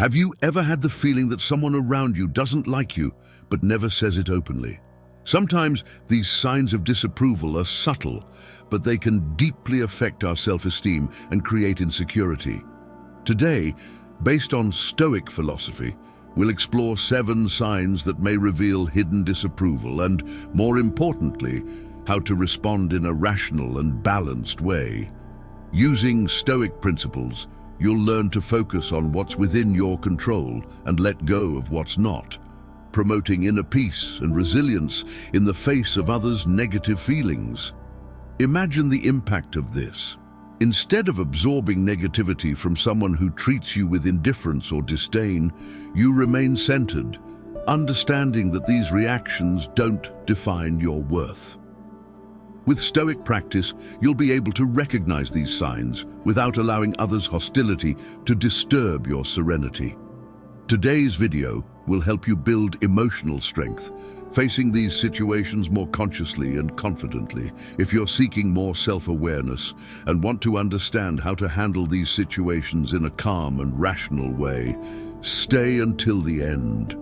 Have you ever had the feeling that someone around you doesn't like you, but never says it openly? Sometimes these signs of disapproval are subtle, but they can deeply affect our self-esteem and create insecurity. Today, based on Stoic philosophy, we'll explore 7 signs that may reveal hidden disapproval and, more importantly, how to respond in a rational and balanced way. Using Stoic principles, you'll learn to focus on what's within your control and let go of what's not, promoting inner peace and resilience in the face of others' negative feelings. Imagine the impact of this. Instead of absorbing negativity from someone who treats you with indifference or disdain, you remain centered, understanding that these reactions don't define your worth. With Stoic practice, you'll be able to recognize these signs without allowing others' hostility to disturb your serenity. Today's video will help you build emotional strength, facing these situations more consciously and confidently. If you're seeking more self-awareness and want to understand how to handle these situations in a calm and rational way, stay until the end.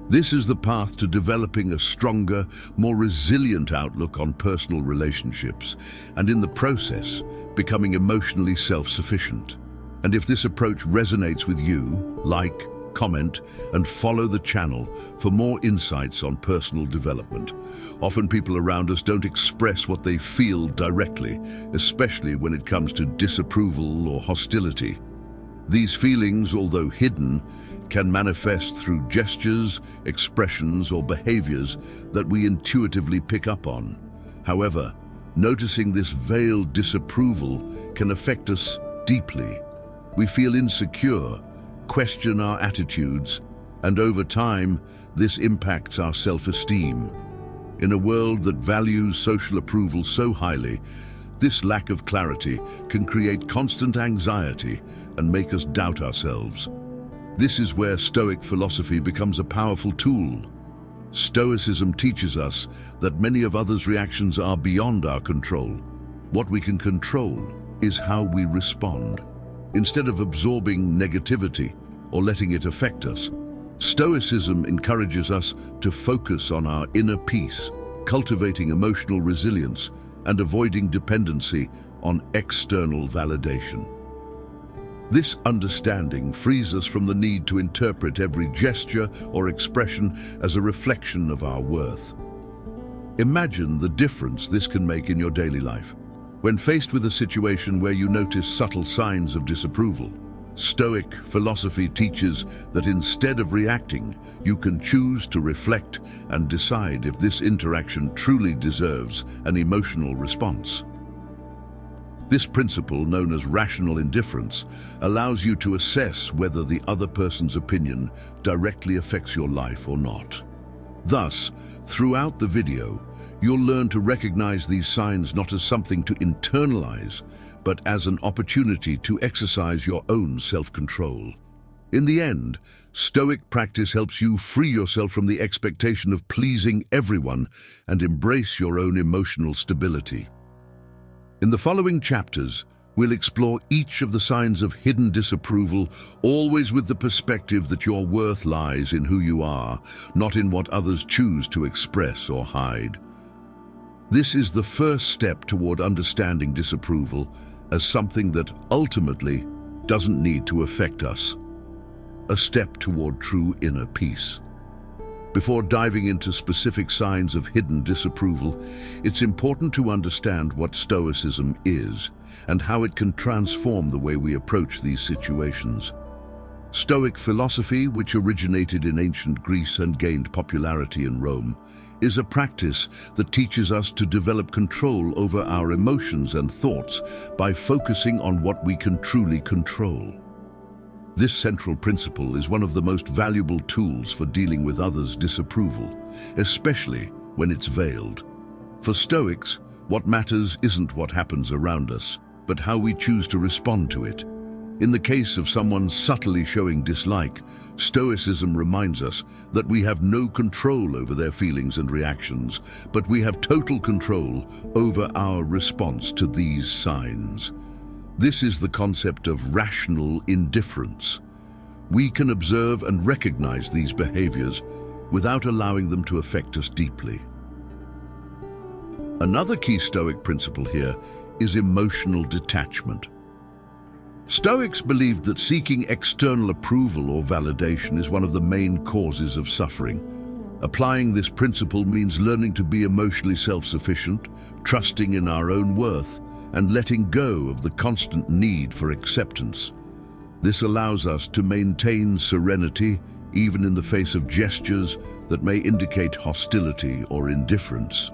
This is the path to developing a stronger, more resilient outlook on personal relationships, and in the process, becoming emotionally self-sufficient. And if this approach resonates with you, like, comment, and follow the channel for more insights on personal development. Often people around us don't express what they feel directly, especially when it comes to disapproval or hostility. These feelings, although hidden, can manifest through gestures, expressions, or behaviors that we intuitively pick up on. However, noticing this veiled disapproval can affect us deeply. We feel insecure, question our attitudes, and over time, this impacts our self-esteem. In a world that values social approval so highly, this lack of clarity can create constant anxiety and make us doubt ourselves. This is where Stoic philosophy becomes a powerful tool. Stoicism teaches us that many of others' reactions are beyond our control. What we can control is how we respond. Instead of absorbing negativity or letting it affect us, Stoicism encourages us to focus on our inner peace, cultivating emotional resilience and avoiding dependency on external validation. This understanding frees us from the need to interpret every gesture or expression as a reflection of our worth. Imagine the difference this can make in your daily life. When faced with a situation where you notice subtle signs of disapproval, Stoic philosophy teaches that instead of reacting, you can choose to reflect and decide if this interaction truly deserves an emotional response. This principle, known as rational indifference, allows you to assess whether the other person's opinion directly affects your life or not. Thus, throughout the video, you'll learn to recognize these signs not as something to internalize, but as an opportunity to exercise your own self-control. In the end, Stoic practice helps you free yourself from the expectation of pleasing everyone and embrace your own emotional stability. In the following chapters, we'll explore each of the signs of hidden disapproval, always with the perspective that your worth lies in who you are, not in what others choose to express or hide. This is the first step toward understanding disapproval as something that ultimately doesn't need to affect us. A step toward true inner peace. Before diving into specific signs of hidden disapproval, it's important to understand what Stoicism is and how it can transform the way we approach these situations. Stoic philosophy, which originated in ancient Greece and gained popularity in Rome, is a practice that teaches us to develop control over our emotions and thoughts by focusing on what we can truly control. This central principle is one of the most valuable tools for dealing with others' disapproval, especially when it's veiled. For Stoics, what matters isn't what happens around us, but how we choose to respond to it. In the case of someone subtly showing dislike, Stoicism reminds us that we have no control over their feelings and reactions, but we have total control over our response to these signs. This is the concept of rational indifference. We can observe and recognize these behaviors without allowing them to affect us deeply. Another key Stoic principle here is emotional detachment. Stoics believed that seeking external approval or validation is one of the main causes of suffering. Applying this principle means learning to be emotionally self-sufficient, trusting in our own worth, and letting go of the constant need for acceptance. This allows us to maintain serenity even in the face of gestures that may indicate hostility or indifference.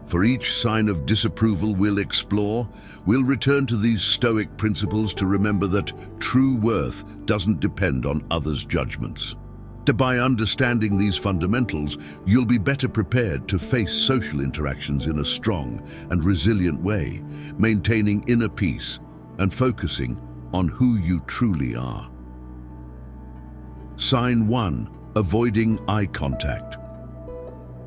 For each sign of disapproval we'll explore, we'll return to these Stoic principles to remember that true worth doesn't depend on others' judgments. By understanding these fundamentals, you'll be better prepared to face social interactions in a strong and resilient way, maintaining inner peace and focusing on who you truly are. Sign 1. Avoiding eye contact.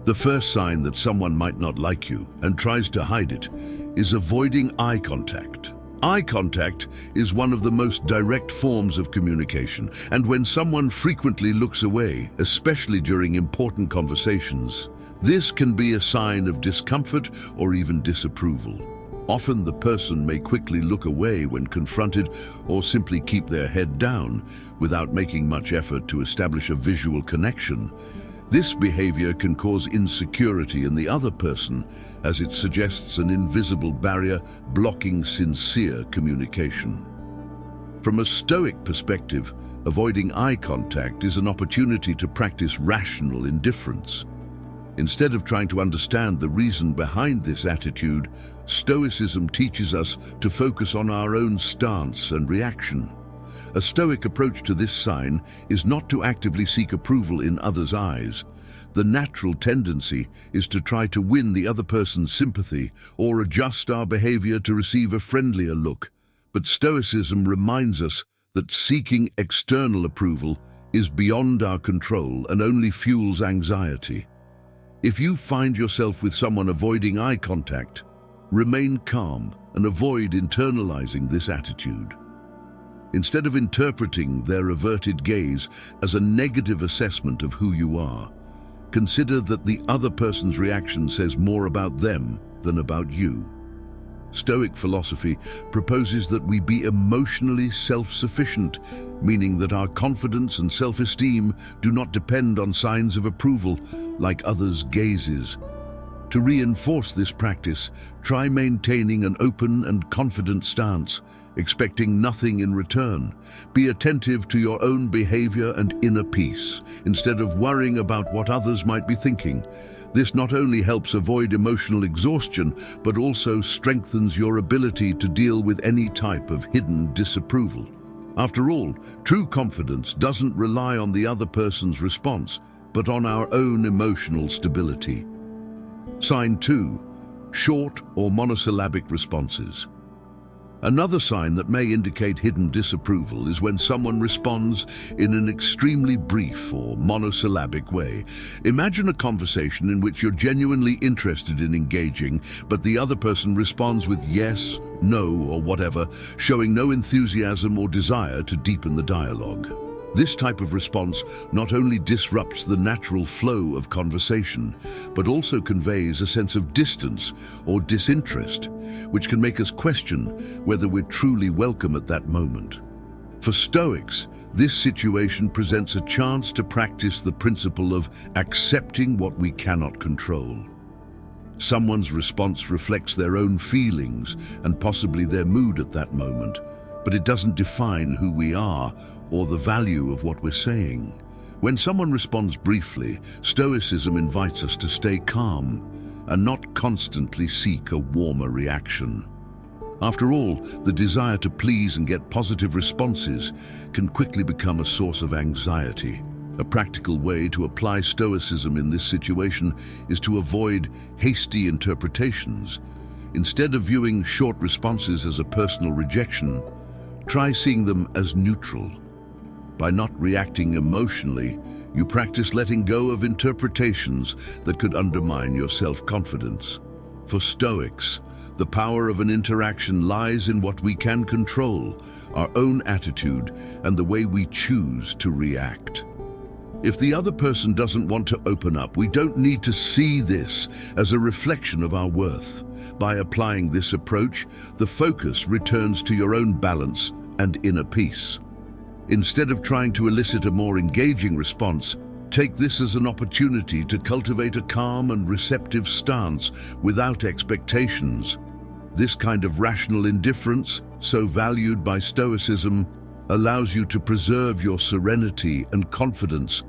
The first sign that someone might not like you and tries to hide it is avoiding eye contact. Eye contact is one of the most direct forms of communication, and when someone frequently looks away, especially during important conversations, this can be a sign of discomfort or even disapproval. Often the person may quickly look away when confronted or simply keep their head down without making much effort to establish a visual connection. This behavior can cause insecurity in the other person, as it suggests an invisible barrier blocking sincere communication. From a Stoic perspective, avoiding eye contact is an opportunity to practice rational indifference. Instead of trying to understand the reason behind this attitude, Stoicism teaches us to focus on our own stance and reaction. A Stoic approach to this sign is not to actively seek approval in others' eyes. The natural tendency is to try to win the other person's sympathy or adjust our behavior to receive a friendlier look. But Stoicism reminds us that seeking external approval is beyond our control and only fuels anxiety. If you find yourself with someone avoiding eye contact, remain calm and avoid internalizing this attitude. Instead of interpreting their averted gaze as a negative assessment of who you are, consider that the other person's reaction says more about them than about you. Stoic philosophy proposes that we be emotionally self-sufficient, meaning that our confidence and self-esteem do not depend on signs of approval like others' gazes. To reinforce this practice, try maintaining an open and confident stance, expecting nothing in return. Be attentive to your own behavior and inner peace, instead of worrying about what others might be thinking. This not only helps avoid emotional exhaustion, but also strengthens your ability to deal with any type of hidden disapproval. After all, true confidence doesn't rely on the other person's response, but on our own emotional stability. Sign 2. Short or monosyllabic responses. Another sign that may indicate hidden disapproval is when someone responds in an extremely brief or monosyllabic way. Imagine a conversation in which you're genuinely interested in engaging, but the other person responds with yes, no, or whatever, showing no enthusiasm or desire to deepen the dialogue. This type of response not only disrupts the natural flow of conversation, but also conveys a sense of distance or disinterest, which can make us question whether we're truly welcome at that moment. For Stoics, this situation presents a chance to practice the principle of accepting what we cannot control. Someone's response reflects their own feelings and possibly their mood at that moment, but it doesn't define who we are or the value of what we're saying. When someone responds briefly, Stoicism invites us to stay calm and not constantly seek a warmer reaction. After all, the desire to please and get positive responses can quickly become a source of anxiety. A practical way to apply Stoicism in this situation is to avoid hasty interpretations. Instead of viewing short responses as a personal rejection, try seeing them as neutral. By not reacting emotionally, you practice letting go of interpretations that could undermine your self-confidence. For Stoics, The power of an interaction lies in what we can control, our own attitude, and the way we choose to react. If the other person doesn't want to open up, we don't need to see this as a reflection of our worth. By applying this approach, the focus returns to your own balance and inner peace. Instead of trying to elicit a more engaging response, take this as an opportunity to cultivate a calm and receptive stance without expectations. This kind of rational indifference, so valued by Stoicism, allows you to preserve your serenity and confidence,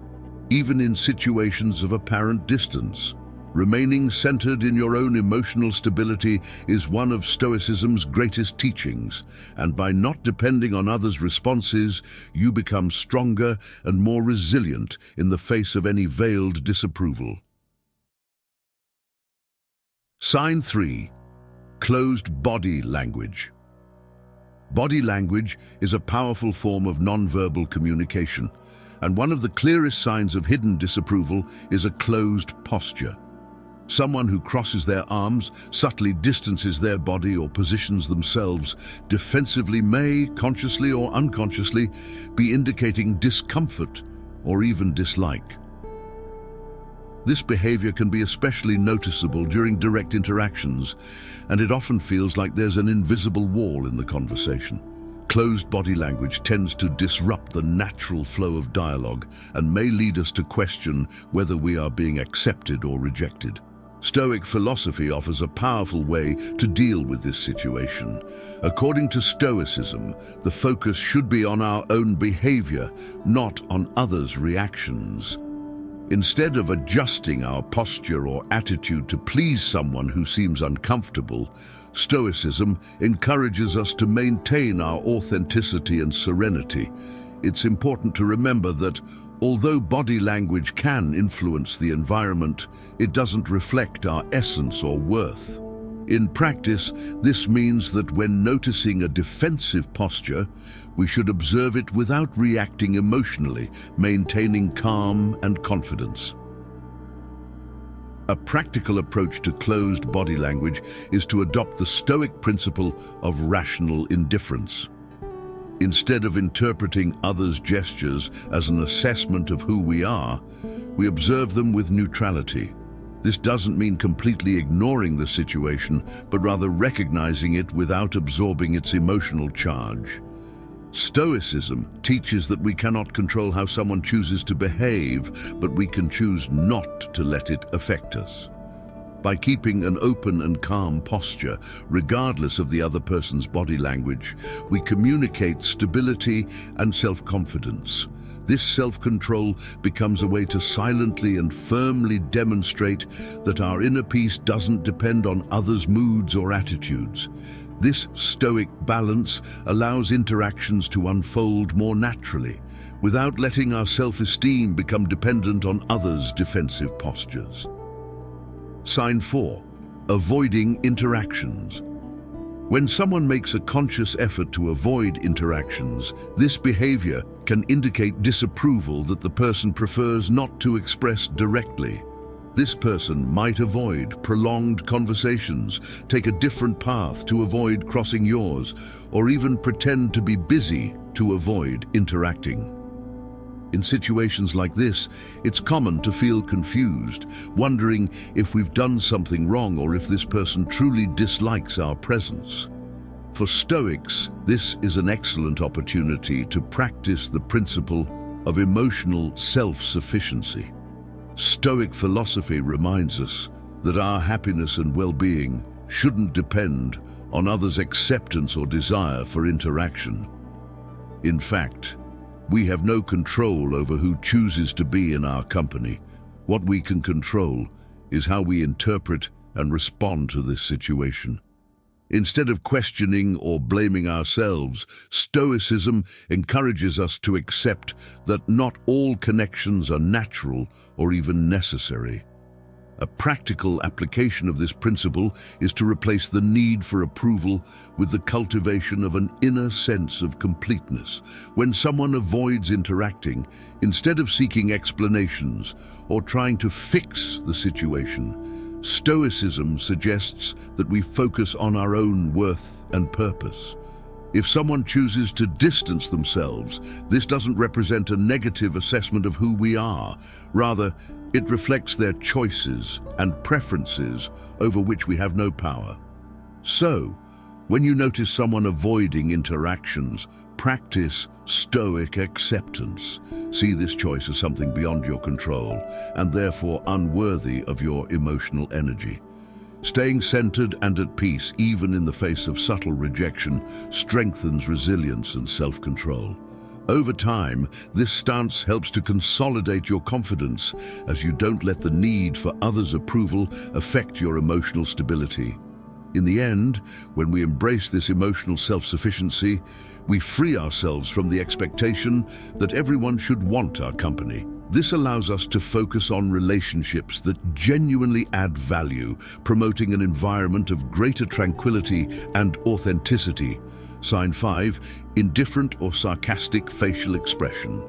even in situations of apparent distance. Remaining centered in your own emotional stability is one of Stoicism's greatest teachings, and by not depending on others' responses, you become stronger and more resilient in the face of any veiled disapproval. Sign 3. Closed body language. Body language is a powerful form of nonverbal communication, and one of the clearest signs of hidden disapproval is a closed posture. Someone who crosses their arms, subtly distances their body, or positions themselves defensively may, consciously or unconsciously, be indicating discomfort or even dislike. This behavior can be especially noticeable during direct interactions, and it often feels like there's an invisible wall in the conversation. Closed body language tends to disrupt the natural flow of dialogue and may lead us to question whether we are being accepted or rejected. Stoic philosophy offers a powerful way to deal with this situation. According to Stoicism, the focus should be on our own behavior, not on others' reactions. Instead of adjusting our posture or attitude to please someone who seems uncomfortable, Stoicism encourages us to maintain our authenticity and serenity. It's important to remember that although body language can influence the environment, it doesn't reflect our essence or worth. In practice, this means that when noticing a defensive posture, we should observe it without reacting emotionally, maintaining calm and confidence. A practical approach to closed body language is to adopt the Stoic principle of rational indifference. Instead of interpreting others' gestures as an assessment of who we are, we observe them with neutrality. This doesn't mean completely ignoring the situation, but rather recognizing it without absorbing its emotional charge. Stoicism teaches that we cannot control how someone chooses to behave, but we can choose not to let it affect us. By keeping an open and calm posture, regardless of the other person's body language, we communicate stability and self-confidence. This self-control becomes a way to silently and firmly demonstrate that our inner peace doesn't depend on others' moods or attitudes. This Stoic balance allows interactions to unfold more naturally, without letting our self-esteem become dependent on others' defensive postures. Sign 4. Avoiding interactions. When someone makes a conscious effort to avoid interactions, this behavior can indicate disapproval that the person prefers not to express directly. This person might avoid prolonged conversations, take a different path to avoid crossing yours, or even pretend to be busy to avoid interacting. In situations like this, it's common to feel confused, wondering if we've done something wrong or if this person truly dislikes our presence. For Stoics, this is an excellent opportunity to practice the principle of emotional self-sufficiency. Stoic philosophy reminds us that our happiness and well-being shouldn't depend on others' acceptance or desire for interaction. In fact, we have no control over who chooses to be in our company. What we can control is how we interpret and respond to this situation. Instead of questioning or blaming ourselves, Stoicism encourages us to accept that not all connections are natural or even necessary. A practical application of this principle is to replace the need for approval with the cultivation of an inner sense of completeness. When someone avoids interacting, instead of seeking explanations or trying to fix the situation, Stoicism suggests that we focus on our own worth and purpose. If someone chooses to distance themselves, this doesn't represent a negative assessment of who we are. Rather, it reflects their choices and preferences over which we have no power. So, when you notice someone avoiding interactions, practice Stoic acceptance. See this choice as something beyond your control and therefore unworthy of your emotional energy. Staying centered and at peace, even in the face of subtle rejection, strengthens resilience and self-control. Over time, this stance helps to consolidate your confidence as you don't let the need for others' approval affect your emotional stability. In the end, when we embrace this emotional self-sufficiency, we free ourselves from the expectation that everyone should want our company. This allows us to focus on relationships that genuinely add value, promoting an environment of greater tranquility and authenticity. Sign 5, indifferent or sarcastic facial expression.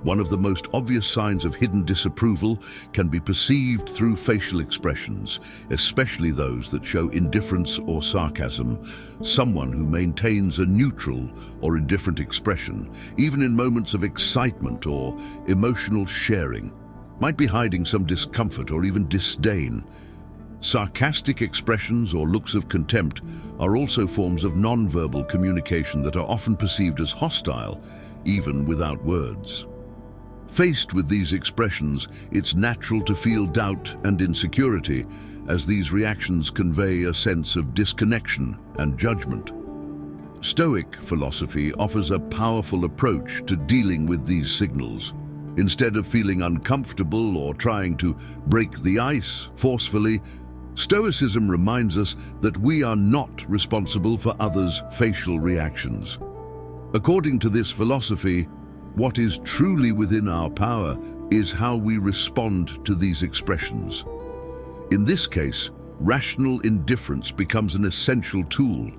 One of the most obvious signs of hidden disapproval can be perceived through facial expressions, especially those that show indifference or sarcasm. Someone who maintains a neutral or indifferent expression, even in moments of excitement or emotional sharing, might be hiding some discomfort or even disdain. Sarcastic expressions or looks of contempt are also forms of nonverbal communication that are often perceived as hostile, even without words. Faced with these expressions, it's natural to feel doubt and insecurity, as these reactions convey a sense of disconnection and judgment. Stoic philosophy offers a powerful approach to dealing with these signals. Instead of feeling uncomfortable or trying to break the ice forcefully, Stoicism reminds us that we are not responsible for others' facial reactions. According to this philosophy, what is truly within our power is how we respond to these expressions. In this case, rational indifference becomes an essential tool.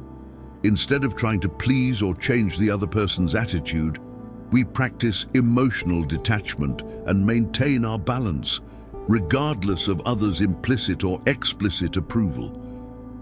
Instead of trying to please or change the other person's attitude, we practice emotional detachment and maintain our balance, regardless of others' implicit or explicit approval.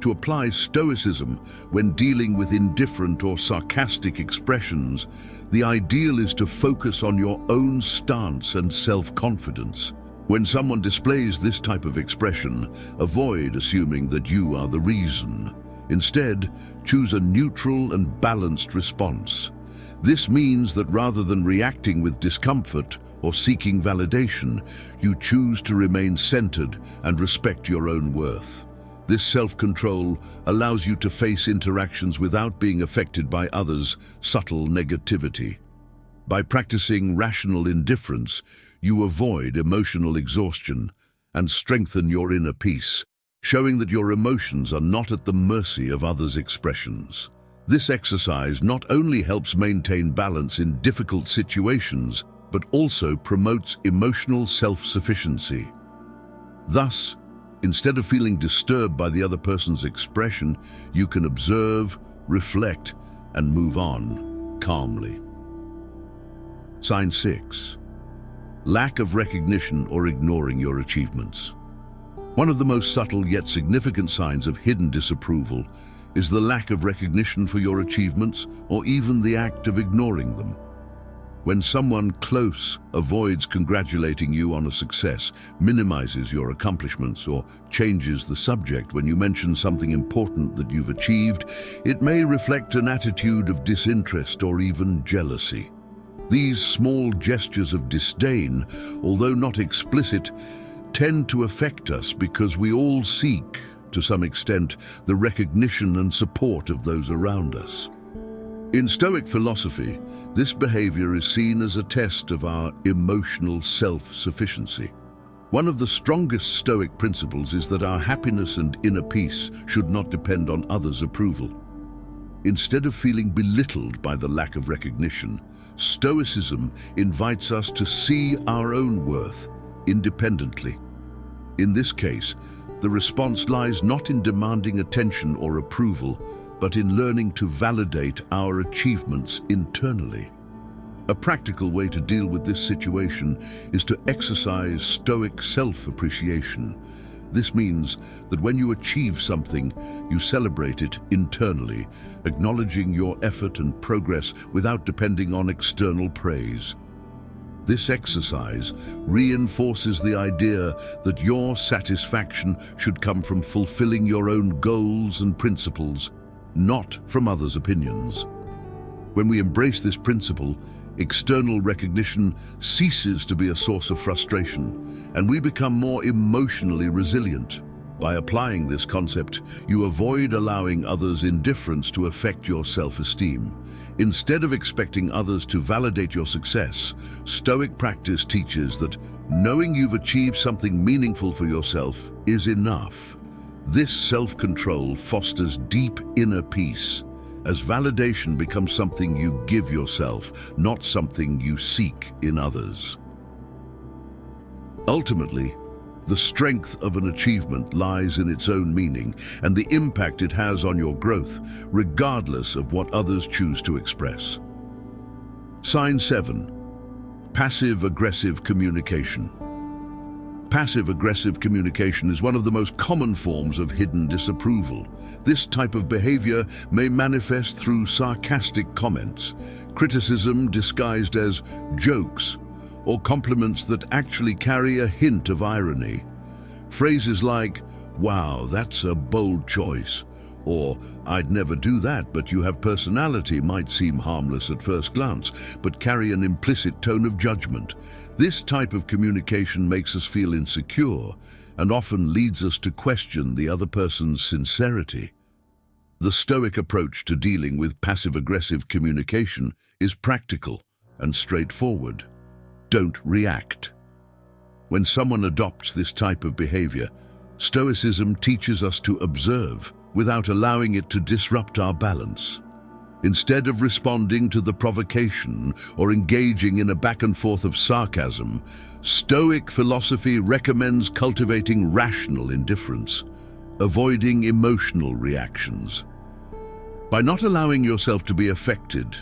To apply Stoicism when dealing with indifferent or sarcastic expressions, the ideal is to focus on your own stance and self-confidence. When someone displays this type of expression, avoid assuming that you are the reason. Instead, choose a neutral and balanced response. This means that rather than reacting with discomfort or seeking validation, you choose to remain centered and respect your own worth. This self-control allows you to face interactions without being affected by others' subtle negativity. By practicing rational indifference, you avoid emotional exhaustion and strengthen your inner peace, showing that your emotions are not at the mercy of others' expressions. This exercise not only helps maintain balance in difficult situations, but also promotes emotional self-sufficiency. Thus, instead of feeling disturbed by the other person's expression, you can observe, reflect, and move on calmly. Sign 6. Lack of recognition or ignoring your achievements. One of the most subtle yet significant signs of hidden disapproval is the lack of recognition for your achievements or even the act of ignoring them. When someone close avoids congratulating you on a success, minimizes your accomplishments, or changes the subject when you mention something important that you've achieved, it may reflect an attitude of disinterest or even jealousy. These small gestures of disdain, although not explicit, tend to affect us because we all seek, to some extent, the recognition and support of those around us. In Stoic philosophy, this behavior is seen as a test of our emotional self-sufficiency. One of the strongest Stoic principles is that our happiness and inner peace should not depend on others' approval. Instead of feeling belittled by the lack of recognition, Stoicism invites us to see our own worth independently. In this case, the response lies not in demanding attention or approval, but in learning to validate our achievements internally. A practical way to deal with this situation is to exercise Stoic self-appreciation. This means that when you achieve something, you celebrate it internally, acknowledging your effort and progress without depending on external praise. This exercise reinforces the idea that your satisfaction should come from fulfilling your own goals and principles, not from others' opinions. When we embrace this principle, external recognition ceases to be a source of frustration, and we become more emotionally resilient. By applying this concept, you avoid allowing others' indifference to affect your self-esteem. Instead of expecting others to validate your success, Stoic practice teaches that knowing you've achieved something meaningful for yourself is enough. This self-control fosters deep inner peace, as validation becomes something you give yourself, not something you seek in others. Ultimately, the strength of an achievement lies in its own meaning and the impact it has on your growth, regardless of what others choose to express. Sign 7. Passive-aggressive communication. Passive-aggressive communication is one of the most common forms of hidden disapproval. This type of behavior may manifest through sarcastic comments, criticism disguised as jokes, or compliments that actually carry a hint of irony. Phrases like, "Wow, that's a bold choice," or "I'd never do that, but you have personality," might seem harmless at first glance, but carry an implicit tone of judgment. This type of communication makes us feel insecure and often leads us to question the other person's sincerity. The Stoic approach to dealing with passive-aggressive communication is practical and straightforward. Don't react. When someone adopts this type of behavior, Stoicism teaches us to observe without allowing it to disrupt our balance. Instead of responding to the provocation or engaging in a back and forth of sarcasm, Stoic philosophy recommends cultivating rational indifference, avoiding emotional reactions. By not allowing yourself to be affected,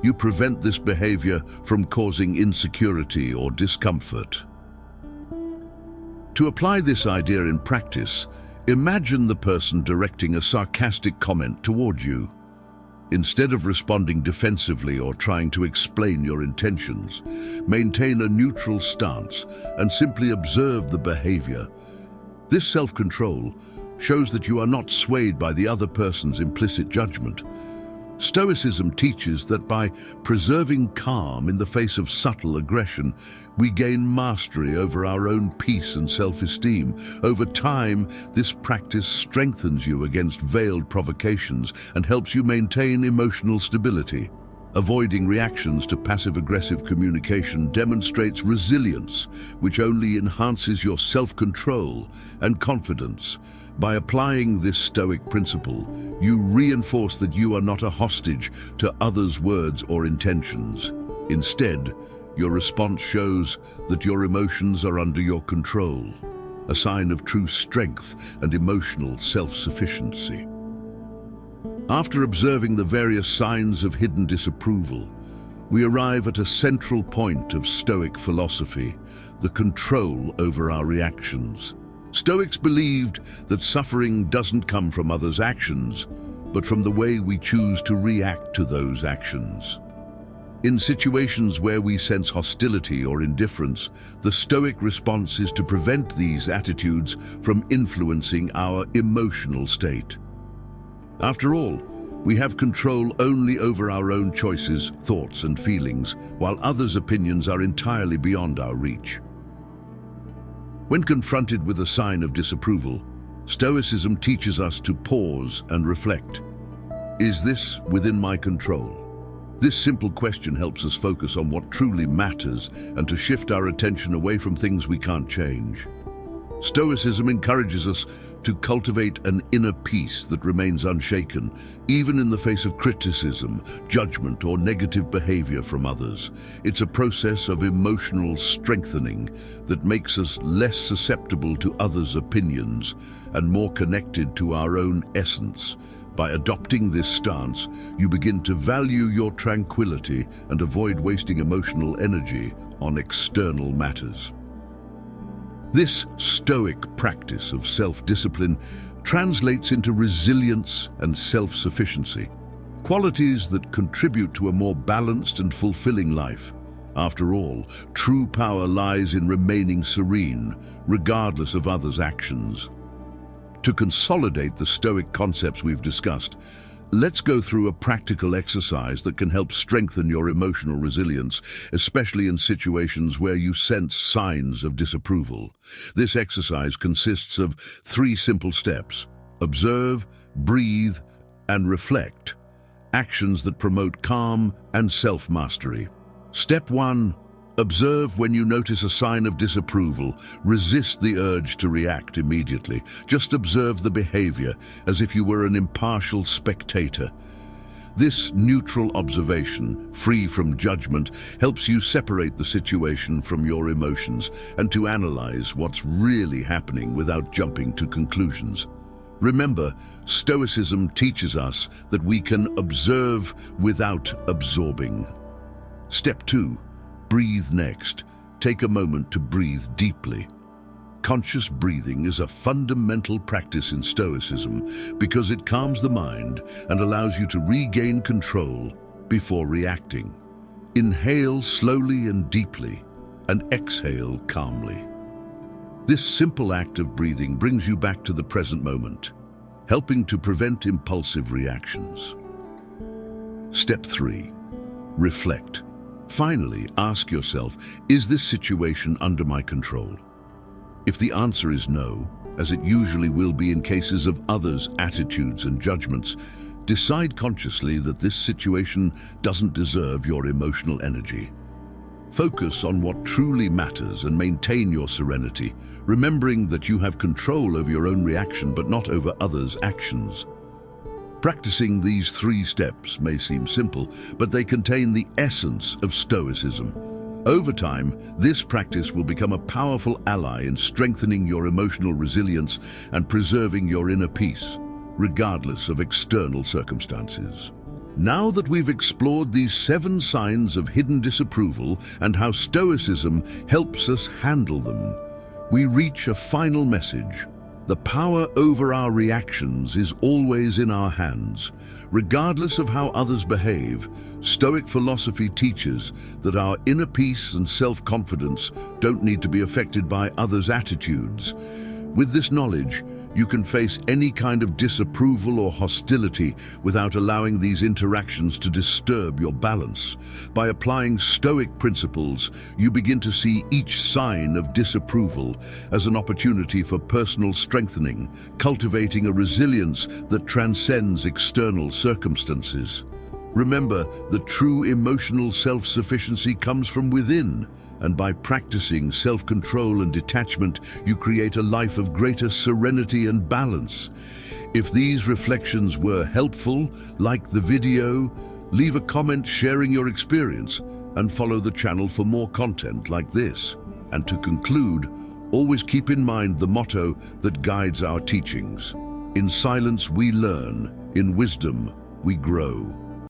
you prevent this behavior from causing insecurity or discomfort. To apply this idea in practice, imagine the person directing a sarcastic comment toward you. Instead of responding defensively or trying to explain your intentions, maintain a neutral stance and simply observe the behavior. This self-control shows that you are not swayed by the other person's implicit judgment. Stoicism teaches that by preserving calm in the face of subtle aggression, we gain mastery over our own peace and self-esteem. Over time, this practice strengthens you against veiled provocations and helps you maintain emotional stability. Avoiding reactions to passive-aggressive communication demonstrates resilience, which only enhances your self-control and confidence. By applying this Stoic principle, you reinforce that you are not a hostage to others' words or intentions. Instead, your response shows that your emotions are under your control, a sign of true strength and emotional self-sufficiency. After observing the various signs of hidden disapproval, we arrive at a central point of Stoic philosophy: the control over our reactions. Stoics believed that suffering doesn't come from others' actions, but from the way we choose to react to those actions. In situations where we sense hostility or indifference, the Stoic response is to prevent these attitudes from influencing our emotional state. After all, we have control only over our own choices, thoughts, and feelings, while others' opinions are entirely beyond our reach. When confronted with a sign of disapproval, Stoicism teaches us to pause and reflect. Is this within my control? This simple question helps us focus on what truly matters and to shift our attention away from things we can't change. Stoicism encourages us to cultivate an inner peace that remains unshaken, even in the face of criticism, judgment, or negative behavior from others. It's a process of emotional strengthening that makes us less susceptible to others' opinions and more connected to our own essence. By adopting this stance, you begin to value your tranquility and avoid wasting emotional energy on external matters. This Stoic practice of self-discipline translates into resilience and self-sufficiency, qualities that contribute to a more balanced and fulfilling life. After all, true power lies in remaining serene, regardless of others' actions. To consolidate the Stoic concepts we've discussed, let's go through a practical exercise that can help strengthen your emotional resilience, especially in situations where you sense signs of disapproval. This exercise consists of 3 simple steps: observe, breathe, and reflect, actions that promote calm and self-mastery. Step 1. Observe when you notice a sign of disapproval. Resist the urge to react immediately. Just observe the behavior as if you were an impartial spectator. This neutral observation, free from judgment, helps you separate the situation from your emotions and to analyze what's really happening without jumping to conclusions. Remember, Stoicism teaches us that we can observe without absorbing. Step 2. Breathe next. Take a moment to breathe deeply. Conscious breathing is a fundamental practice in Stoicism because it calms the mind and allows you to regain control before reacting. Inhale slowly and deeply, and exhale calmly. This simple act of breathing brings you back to the present moment, helping to prevent impulsive reactions. Step 3. Reflect. Finally, ask yourself, is this situation under my control? If the answer is no, as it usually will be in cases of others' attitudes and judgments, decide consciously that this situation doesn't deserve your emotional energy. Focus on what truly matters and maintain your serenity, remembering that you have control over your own reaction but not over others' actions. Practicing these 3 steps may seem simple, but they contain the essence of Stoicism. Over time, this practice will become a powerful ally in strengthening your emotional resilience and preserving your inner peace, regardless of external circumstances. Now that we've explored these 7 signs of hidden disapproval and how Stoicism helps us handle them, we reach a final message. The power over our reactions is always in our hands. Regardless of how others behave, Stoic philosophy teaches that our inner peace and self-confidence don't need to be affected by others' attitudes. With this knowledge, you can face any kind of disapproval or hostility without allowing these interactions to disturb your balance. By applying Stoic principles, you begin to see each sign of disapproval as an opportunity for personal strengthening, cultivating a resilience that transcends external circumstances. Remember, the true emotional self-sufficiency comes from within, and by practicing self-control and detachment, you create a life of greater serenity and balance. If these reflections were helpful, like the video, leave a comment sharing your experience, and follow the channel for more content like this. And to conclude, always keep in mind the motto that guides our teachings. In silence we learn, in wisdom we grow.